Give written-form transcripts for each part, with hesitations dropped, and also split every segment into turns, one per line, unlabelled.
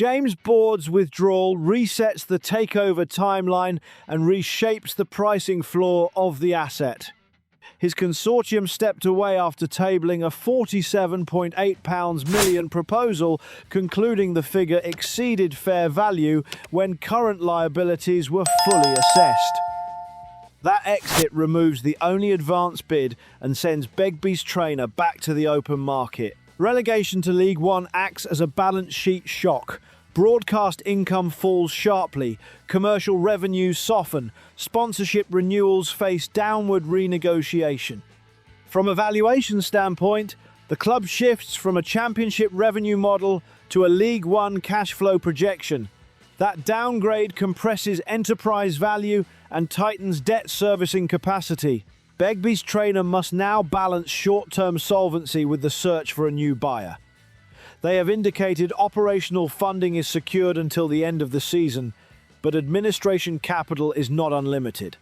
James Board's withdrawal resets the takeover timeline and reshapes the pricing floor of the asset. His consortium stepped away after tabling a £47.8 million proposal, concluding the figure exceeded fair value when current liabilities were fully assessed. That exit removes the only advance bid and sends Begbie's trainer back to the open market. Relegation to League One acts as a balance sheet shock. Broadcast income falls sharply, commercial revenues soften, sponsorship renewals face downward renegotiation. From a valuation standpoint, the club shifts from a championship revenue model to a League One cash flow projection. That downgrade compresses enterprise value and tightens debt servicing capacity. Begbie's trainer must now balance short-term solvency with the search for a new buyer. They have indicated operational funding is secured until the end of the season, but administration capital is not unlimited.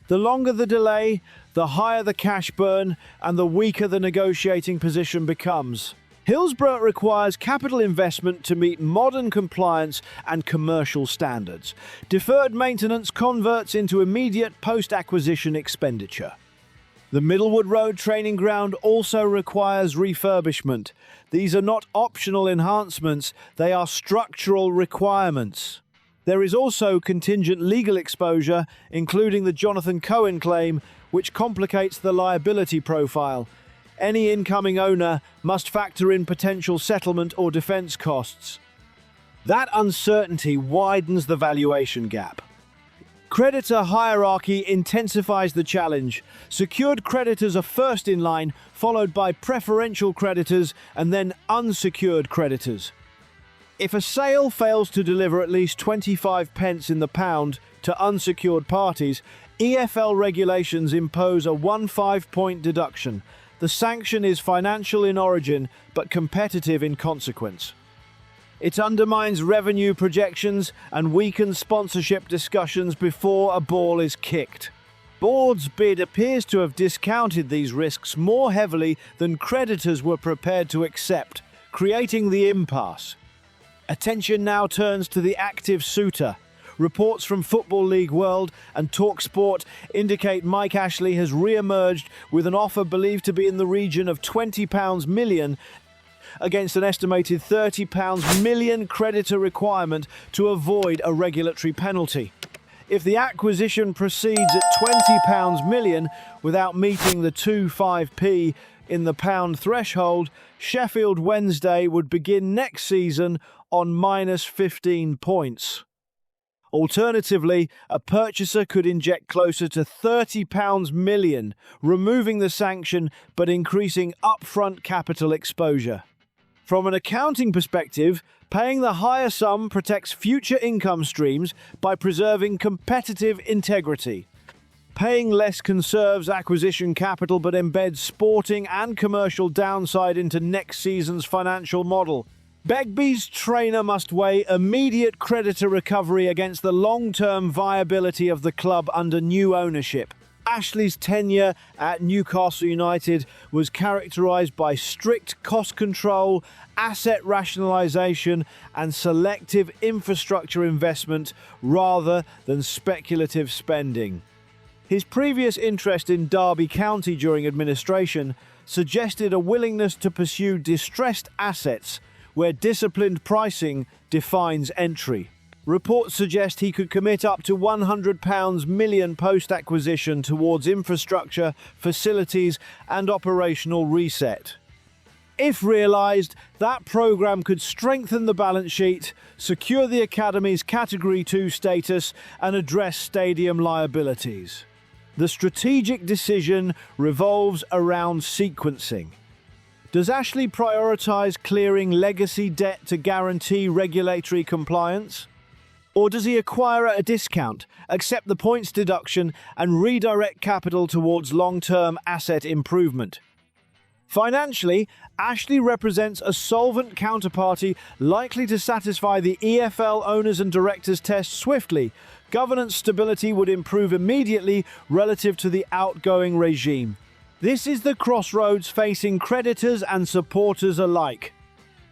The longer the delay, the higher the cash burn and the weaker the negotiating position becomes. Hillsborough requires capital investment to meet modern compliance and commercial standards. Deferred maintenance converts into immediate post-acquisition expenditure. The Middlewood Road training ground also requires refurbishment. These are not optional enhancements, they are structural requirements. There is also contingent legal exposure, including the Jonathan Cohen claim, which complicates the liability profile. Any incoming owner must factor in potential settlement or defense costs. That uncertainty widens the valuation gap. Creditor hierarchy intensifies the challenge. Secured creditors are first in line, followed by preferential creditors and then unsecured creditors. If a sale fails to deliver at least 25 pence in the pound to unsecured parties, EFL regulations impose a 15-point deduction. The sanction is financial in origin, but competitive in consequence. It undermines revenue projections and weakens sponsorship discussions before a ball is kicked. Board's bid appears to have discounted these risks more heavily than creditors were prepared to accept, creating the impasse. Attention now turns to the active suitor. Reports from Football League World and TalkSport indicate Mike Ashley has re-emerged with an offer believed to be in the region of £20 million against an estimated £30 million creditor requirement to avoid a regulatory penalty. If the acquisition proceeds at £20 million without meeting the 25p in the pound threshold, Sheffield Wednesday would begin next season on minus 15 points. Alternatively, a purchaser could inject closer to £30 million, removing the sanction but increasing upfront capital exposure. From an accounting perspective, paying the higher sum protects future income streams by preserving competitive integrity. Paying less conserves acquisition capital but embeds sporting and commercial downside into next season's financial model. Begbie's trainer must weigh immediate creditor recovery against the long-term viability of the club under new ownership. Ashley's tenure at Newcastle United was characterised by strict cost control, asset rationalisation and selective infrastructure investment rather than speculative spending. His previous interest in Derby County during administration suggested a willingness to pursue distressed assets where disciplined pricing defines entry. Reports suggest he could commit up to £100 million post-acquisition towards infrastructure, facilities and operational reset. If realised, that programme could strengthen the balance sheet, secure the academy's Category 2 status and address stadium liabilities. The strategic decision revolves around sequencing. Does Ashley prioritise clearing legacy debt to guarantee regulatory compliance? Or does he acquire at a discount, accept the points deduction and redirect capital towards long-term asset improvement? Financially, Ashley represents a solvent counterparty likely to satisfy the EFL owners and directors test swiftly. Governance stability would improve immediately relative to the outgoing regime. This is the crossroads facing creditors and supporters alike.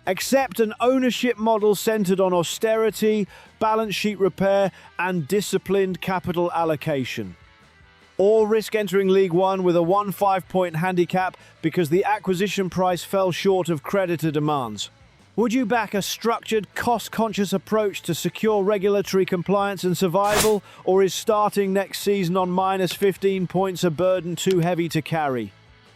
Accept an ownership model centred on austerity, balance sheet repair and disciplined capital allocation. Or risk entering League One with a 1-5-point handicap because the acquisition price fell short of creditor demands. Would you back a structured, cost-conscious approach to secure regulatory compliance and survival, or is starting next season on -15 points a burden too heavy to carry?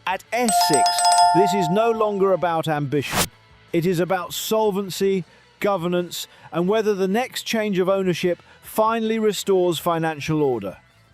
At Essex, this is no longer about ambition. It is about solvency, governance, and whether the next change of ownership finally restores financial order.